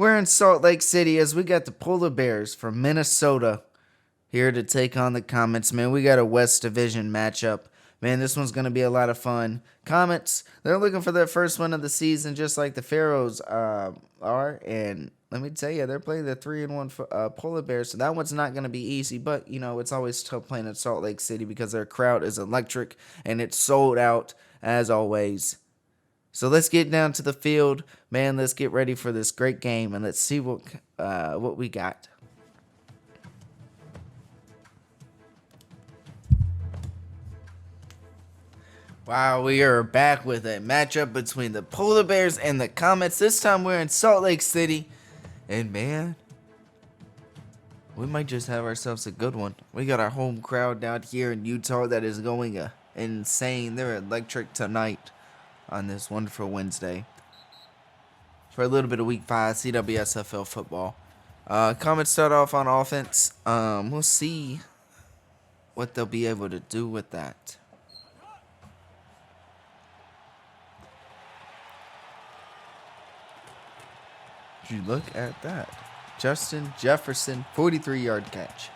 We're in Salt Lake City as we got the Polar Bears from Minnesota here to take on the Comets. Man, we got a West Division matchup. Man, this one's going to be a lot of fun. Comets, they're looking for their first win of the season just like the Pharaohs are. And let me tell you, they're playing the 3-1 Polar Bears, so that one's not going to be easy. But, you know, it's always tough playing in Salt Lake City because their crowd is electric and it's sold out as always. So let's get down to the field, man. Let's get ready for this great game and let's see what we got. Wow, we are back with a matchup between the Polar Bears and the Comets. This time we're in Salt Lake City, and man, we might just have ourselves a good one. We got our home crowd down here in Utah that is going insane. They're electric tonight on this wonderful Wednesday for a little bit of Week 5 CWSFL football. Comets start off on offense. We'll see what they'll be able to do with that. Did you look at that? Justin Jefferson, 43-yard catch.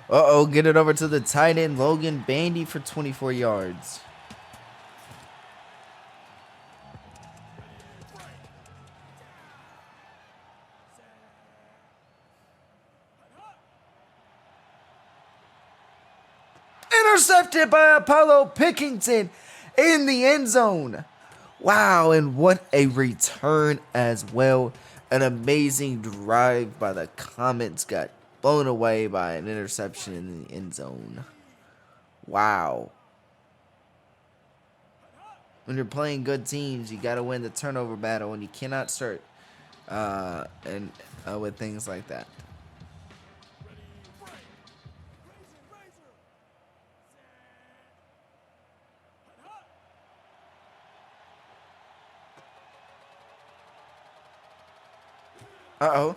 Uh-oh, get it over to the tight end, Logan Bandy for 24 yards. Intercepted by Apollo Pickington in the end zone. Wow, and what a return as well. An amazing drive by the Comets got blown away by an interception in the end zone. Wow. When you're playing good teams, you got to win the turnover battle, and you cannot start with things like that. Uh-oh.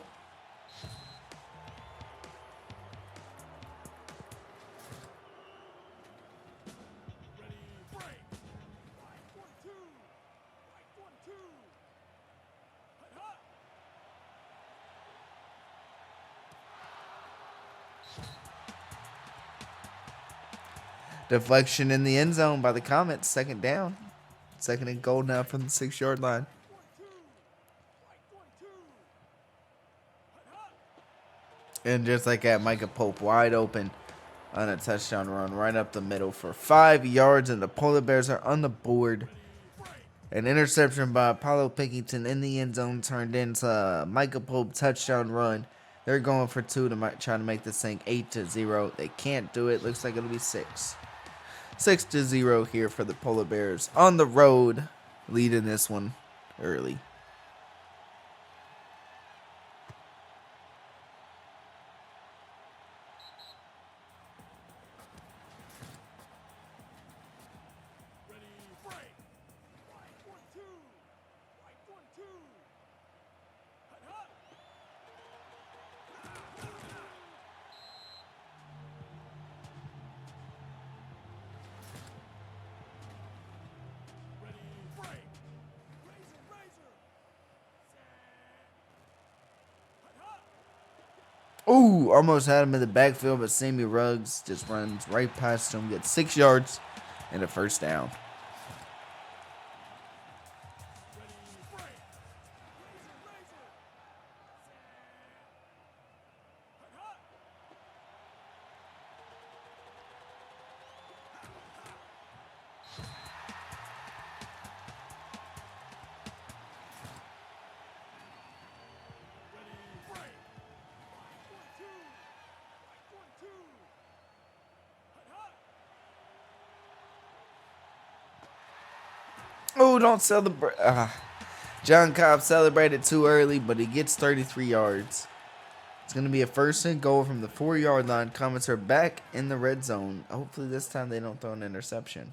Deflection in the end zone by the Comets. Second down. Second and goal now from the 6-yard line. And just like that, Micah Pope wide open on a touchdown run right up the middle for 5 yards, and the Polar Bears are on the board. An interception by Apollo Pickington in the end zone turned into a Micah Pope touchdown run. They're going for 2 to try to make this thing 8-0. They can't do it. Looks like it'll be 6. 6-0 here for the Polar Bears on the road, leading this one early. Ooh, almost had him in the backfield, but Sammy Ruggs just runs right past him, gets 6 yards and a first down. Oh, don't celebrate. John Cobb celebrated too early, but he gets 33 yards. It's going to be a first and goal from the 4-yard line. Comets are back in the red zone. Hopefully this time they don't throw an interception.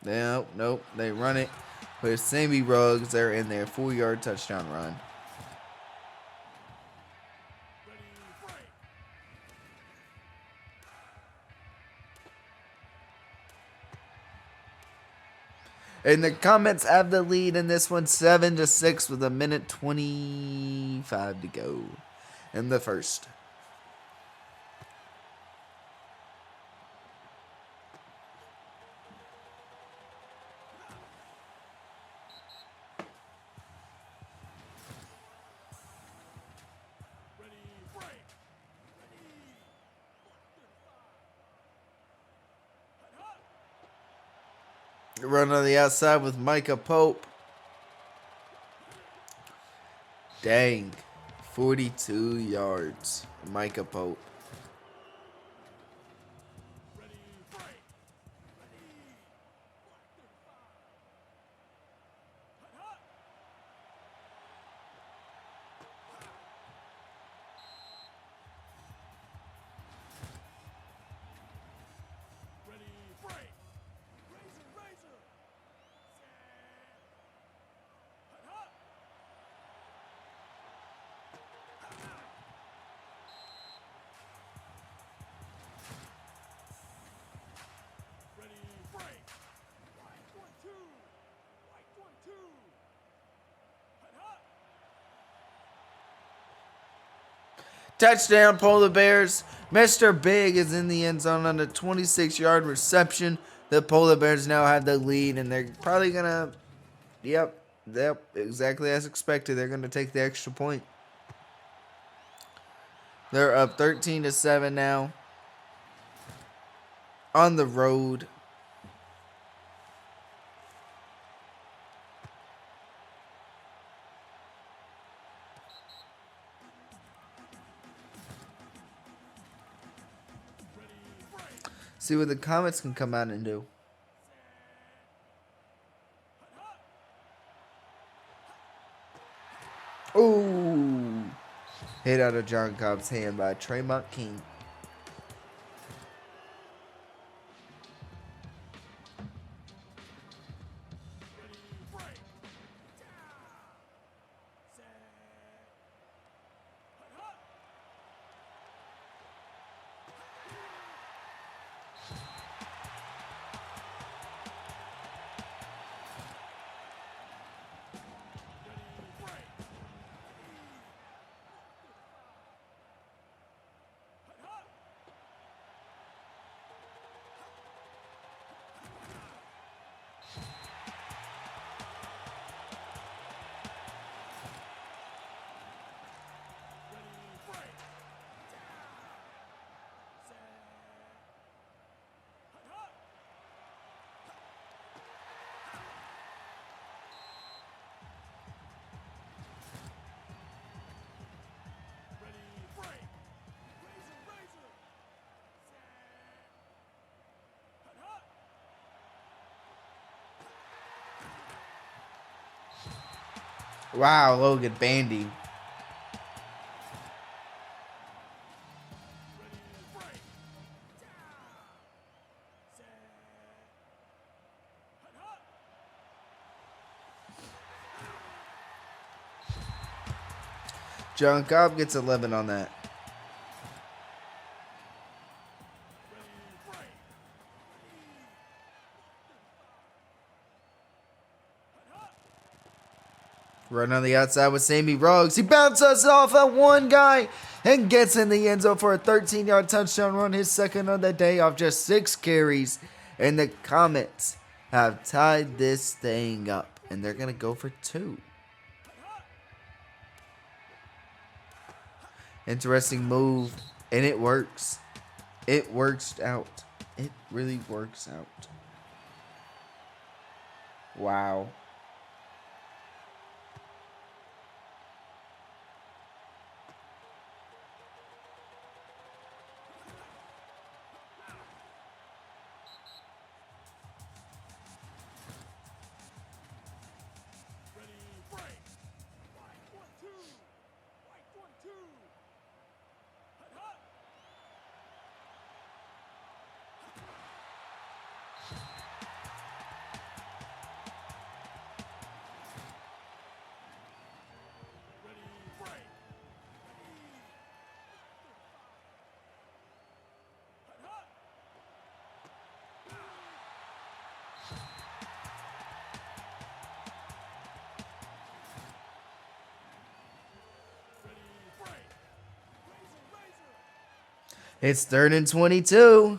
Nope. They run it with Sammy Ruggs. They're in there. 4-yard touchdown run. And the Comets have the lead in this one 7-6 with a minute 25 to go in the first. Run on the outside with Micah Pope. Dang. 42 yards. Micah Pope. Touchdown, Polar Bears. Mr. Big is in the end zone on a 26-yard reception. The Polar Bears now have the lead, and they're probably going to, yep, exactly as expected. They're going to take the extra point. They're up 13-7 now on the road. See what the Comets can come out and do. Ooh. Hit out of John Cobb's hand by Tremont King. Wow, Logan Bandy. John Cobb gets 11 on that. Run on the outside with Sammy Ruggs. He bounces off at one guy and gets in the end zone for a 13-yard touchdown run. His second of the day off just 6 carries. And the Comets have tied this thing up. And they're going to go for 2. Interesting move. And it works. It works out. It really works out. Wow. It's 3rd and 22.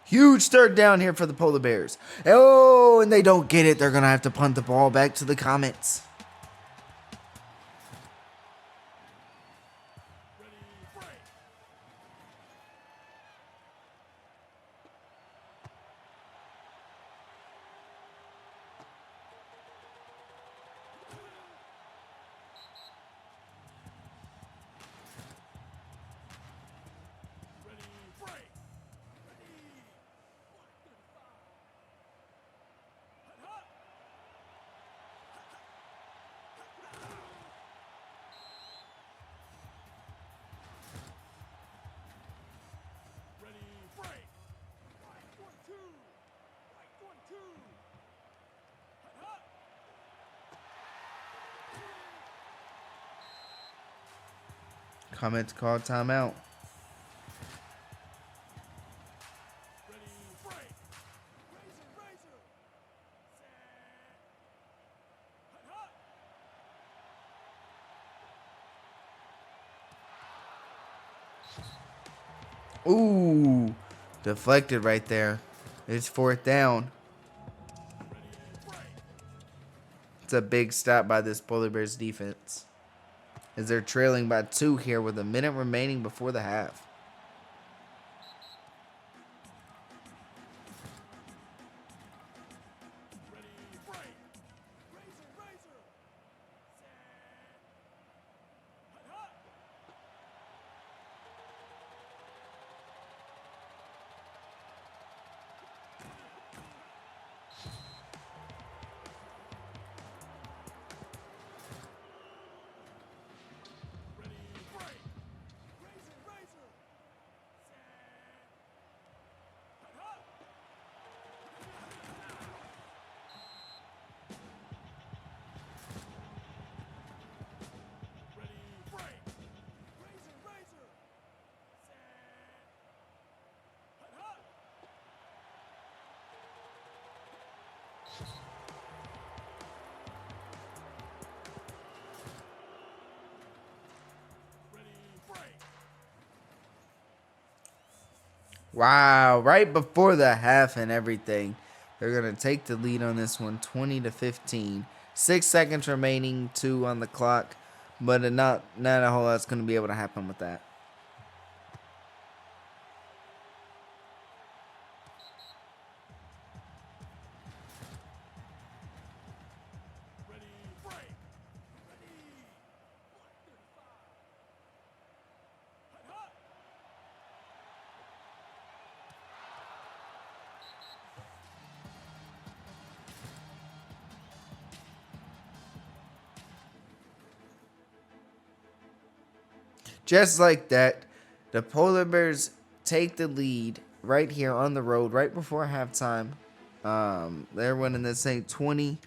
Huge third down here for the Polar Bears. Oh, and they don't get it. They're going to have to punt the ball back to the Comets. Comets call timeout. Ooh, deflected right there. It's 4th down. It's a big stop by this Polar Bears defense, as they're trailing by 2 here with a minute remaining before the half. Wow, right before the half and everything. They're going to take the lead on this one, 20-15. 6 seconds remaining, 2 on the clock, but not a whole lot's going to be able to happen with that. Just like that, the Polar Bears take the lead right here on the road, right before halftime. They're winning this thing 20-15.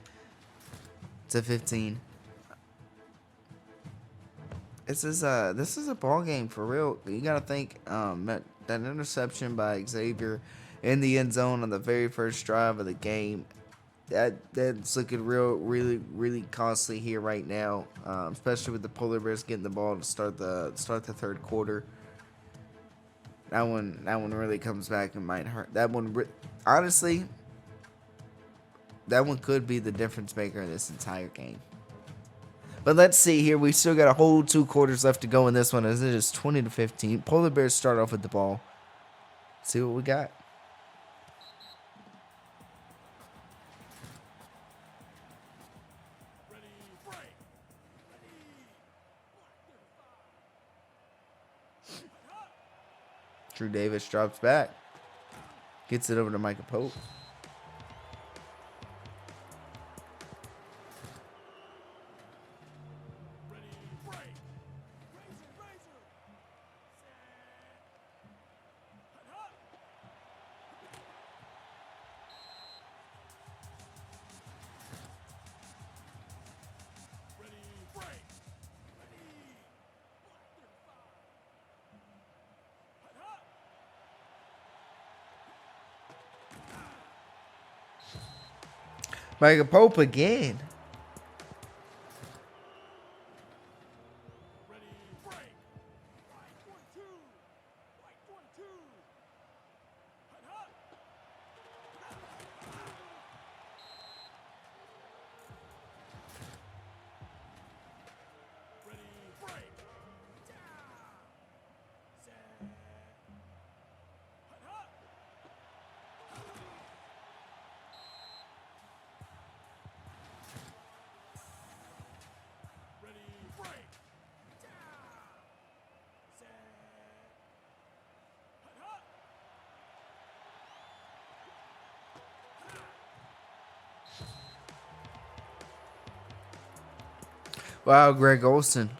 This is a ball game for real. You gotta think that interception by Xavier in the end zone on the very first drive of the game. That's looking really costly here right now, especially with the Polar Bears getting the ball to start the 3rd quarter. That one really comes back and might hurt. Honestly, that one could be the difference maker in this entire game. But let's see here. We still got a whole 2 quarters left to go in this one, as it is 20-15. Polar Bears start off with the ball. See what we got. Drew Davis drops back. Gets it over to Micah Pope. Micah Pope again. Wow, Greg Olson.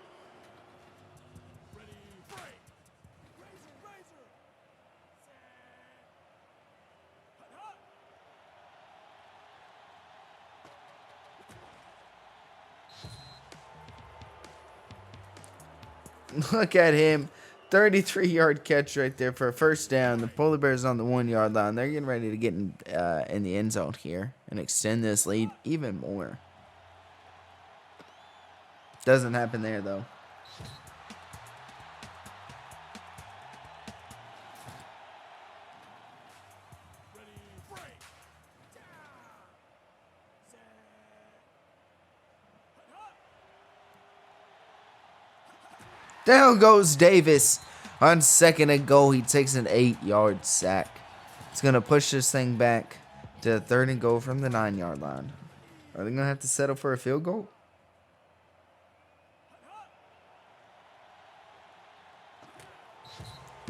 Look at him. 33-yard catch right there for a first down. The Polar Bears on the 1-yard line. They're getting ready to get in the end zone here and extend this lead even more. Doesn't happen there, though. Down goes Davis. On second and goal, he takes an 8-yard sack. It's going to push this thing back to third and goal from the 9-yard line. Are they going to have to settle for a field goal?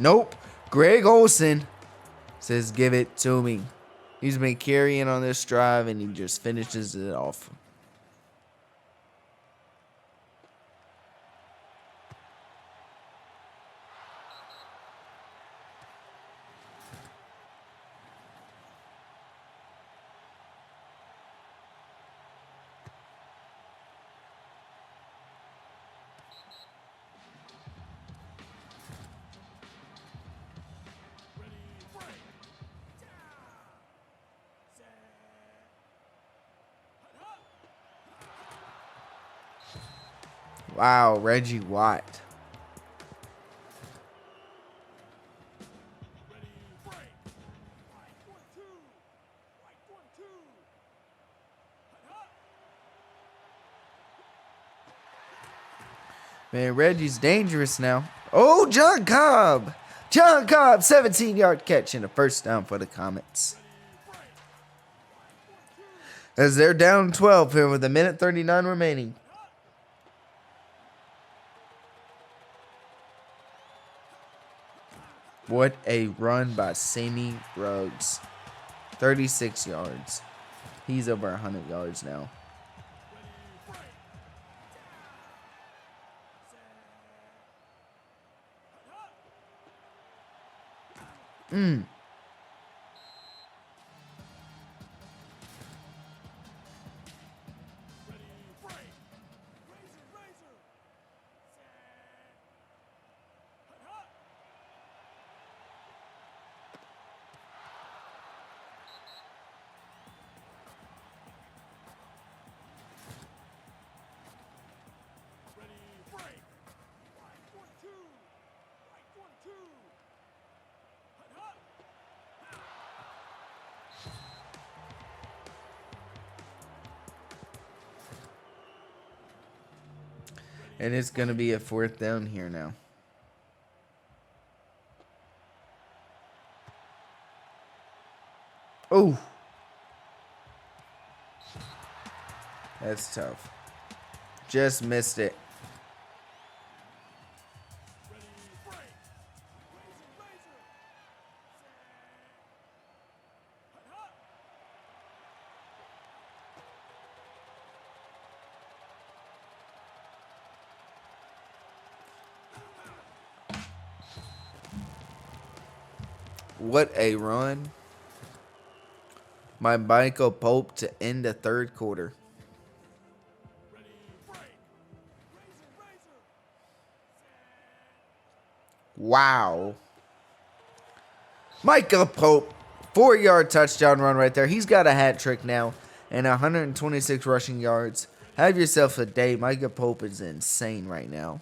Nope. Greg Olson says, give it to me. He's been carrying on this drive, and he just finishes it off. Wow, Reggie Watt. Man, Reggie's dangerous now. Oh, John Cobb. John Cobb, 17-yard catch and a first down for the Comets. As they're down 12 here with 1:39 remaining. What a run by Sammy Ruggs. 36 yards. He's over 100 yards now. And it's going to be a fourth down here now. Oh. That's tough. Just missed it. What a run by Michael Pope to end the third quarter. Wow. Michael Pope, 4-yard touchdown run right there. He's got a hat trick now and 126 rushing yards. Have yourself a day. Michael Pope is insane right now.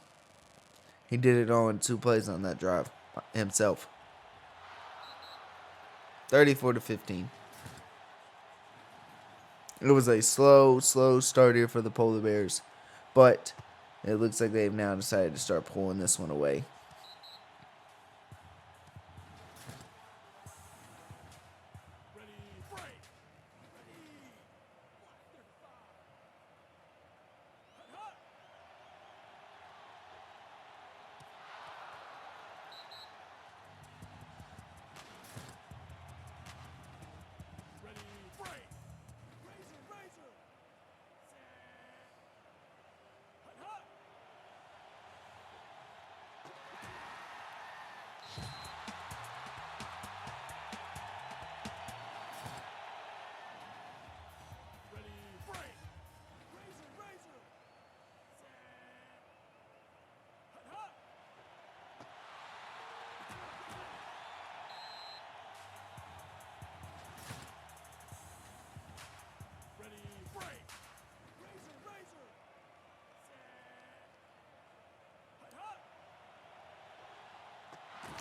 He did it all in 2 plays on that drive himself. 34-15. It was a slow start here for the Polar Bears, but it looks like they've now decided to start pulling this one away.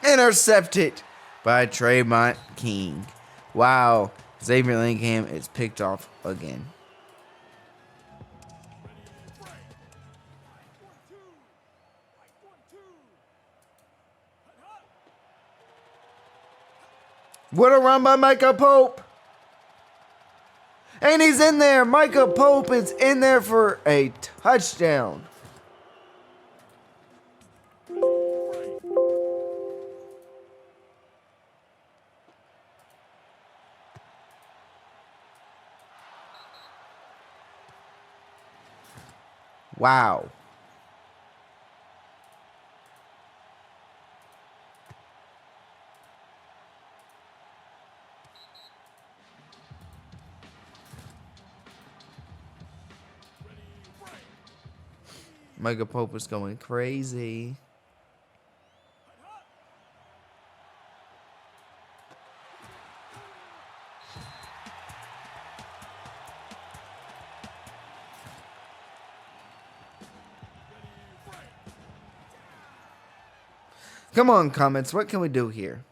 Intercepted by Tremont King. Wow. Xavier Lingham is picked off again. What a run by Micah Pope. And he's in there. Micah Pope is in there for a touchdown. Wow. Micah Pope is going crazy. Come on, Comets. What can we do here?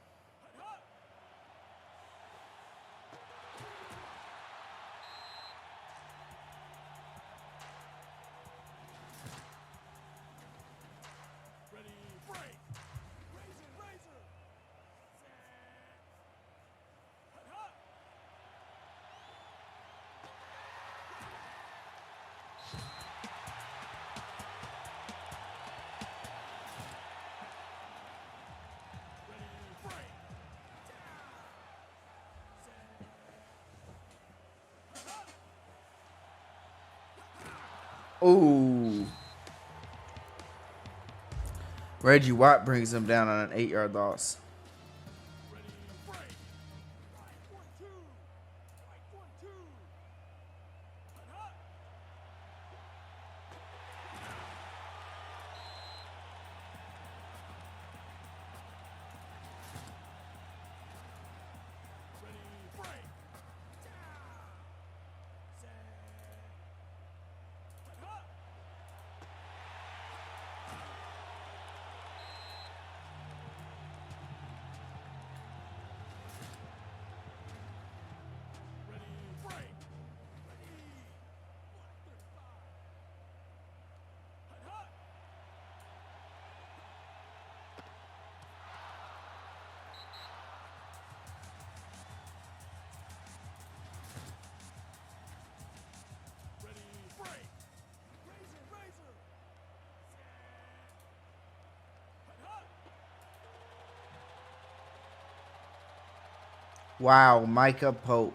Ooh. Reggie Watt brings him down on an 8-yard loss. Wow, Micah Pope.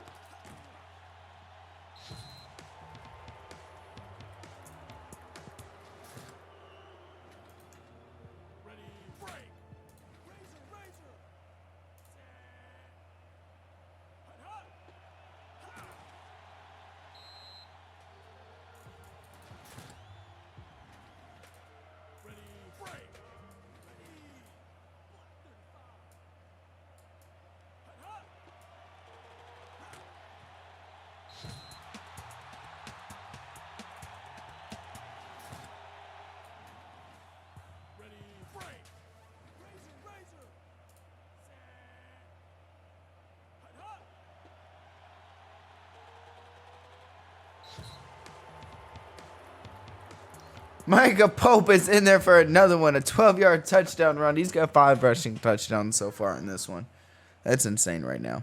Micah Pope is in there for another one, a 12-yard touchdown run. He's got 5 rushing touchdowns so far in this one. That's insane right now.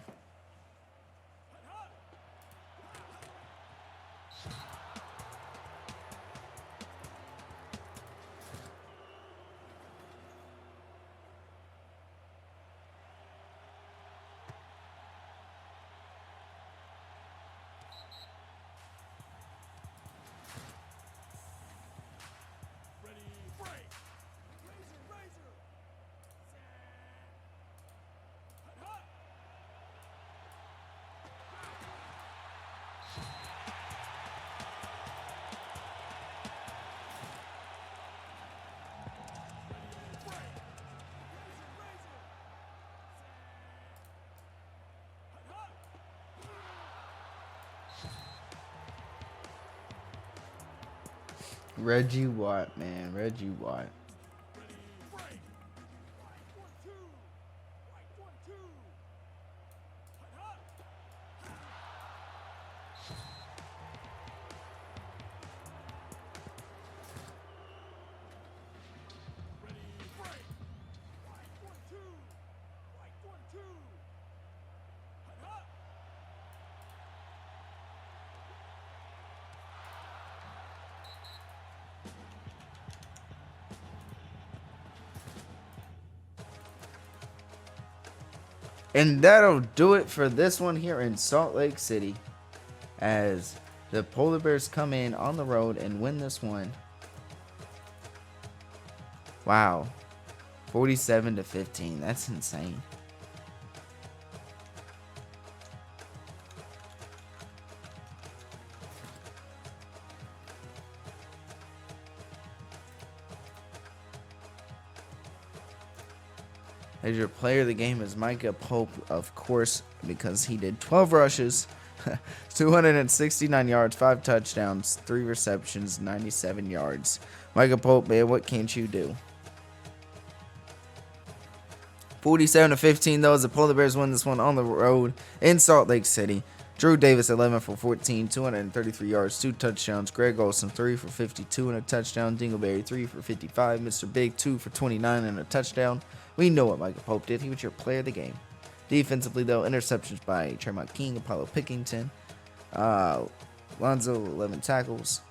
Reggie Watt, man. Reggie Watt. And that'll do it for this one here in Salt Lake City, as the Polar Bears come in on the road and win this one. Wow. 47-15. That's insane. As your player of the game is Micah Pope, of course, because he did 12 rushes, 269 yards, 5 touchdowns, 3 receptions, 97 yards. Micah Pope, man, what can't you do? 47-15, though, as the Polar Bears win this one on the road in Salt Lake City. Drew Davis, 11 for 14, 233 yards, 2 touchdowns. Greg Olsen, 3 for 52 and a touchdown. Dingleberry, 3 for 55. Mr. Big, 2 for 29 and a touchdown. We know what Micah Pope did. He was your player of the game. Defensively, though, interceptions by Tremont King, Apollo Pickington. Lonzo, 11 tackles.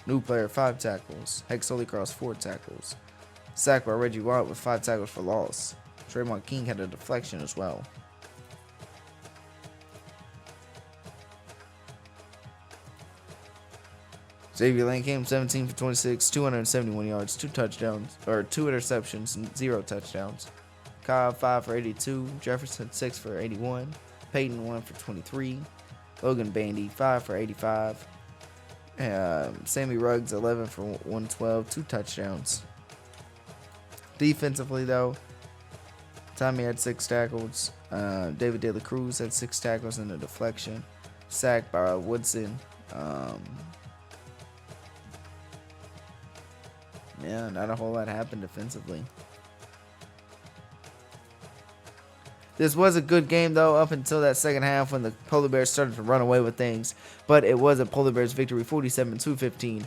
New player, 5 tackles. Hex Holycross, 4 tackles. Sacked by Reggie Watt with 5 tackles for loss. Tremont King had a deflection as well. Xavier Lane came 17 for 26, 271 yards, 2 touchdowns, or 2 interceptions, and 0 touchdowns. Cobb 5 for 82, Jefferson 6 for 81, Peyton 1 for 23, Logan Bandy 5 for 85, Sammy Ruggs 11 for 112, 2 touchdowns. Defensively, though, Tommy had 6 tackles, David De La Cruz had 6 tackles and a deflection, sacked by Woodson. Yeah, not a whole lot happened defensively. This was a good game, though, up until that second half when the Polar Bears started to run away with things. But it was a Polar Bears victory, 47-15,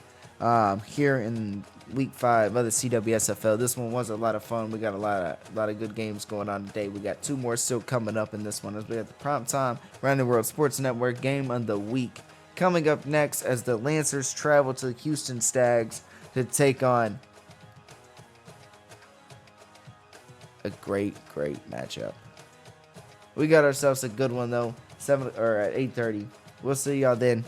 here in Week 5 of the CWSFL. This one was a lot of fun. We got a lot of good games going on today. We got 2 more still coming up in this one, as we got the primetime Around the World Sports Network game of the week coming up next, as the Lancers travel to the Houston Stags to take on a great matchup. We got ourselves a good one, though, at 8:30. We'll see y'all then.